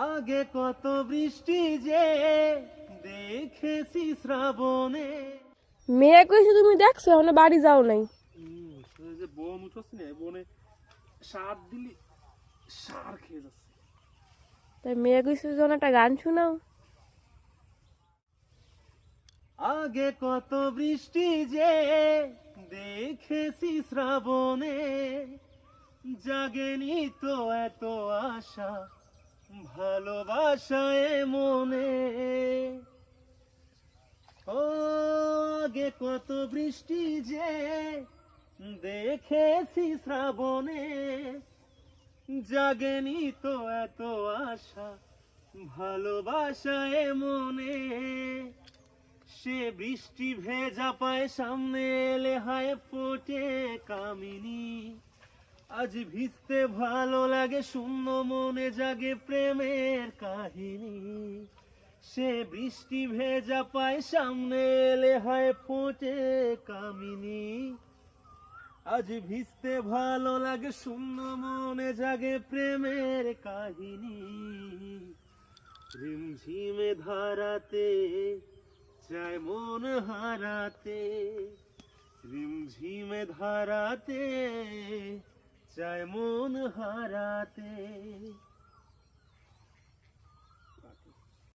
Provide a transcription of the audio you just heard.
আগে কত বৃষ্টি যে দেখেছি শ্রাবণে। মেয়ে কইছে তুমি দেখছো এখনো বাড়ি যাও নাই। যে বন উঠছে না, বনে সার দিলি সার খেয়ে যাচ্ছে। তাই মেয়ে কইছে যখন একটা গান শোনাও। আগে কত বৃষ্টি যে দেখেছি শ্রাবণে, জাগেনি তো এত আশা ভালোবাসায় মনে। ও আগে কত বৃষ্টি যে দেখেছি শ্রাবণে, জাগেনি তো এত আশা ভালোবাসায় মনে। সে বৃষ্টি ভেজা পায় সামনে এলে হায় ফোটে কামিনী। আজ ভিজতে ভালো লাগে শূন্য মনে জাগে প্রেমের কাহিনী। সে বৃষ্টি ভেজা পায় সামনে এলে হায় ফোটে কামিনী। আজ ভিজতে ভালো লাগে শূন্য মনে জাগে প্রেমের কাহিনী। রিমঝিমে ধারাতে চায় মন হারাতে, রিমঝিমে ধারাতে চায় মন হারাতে।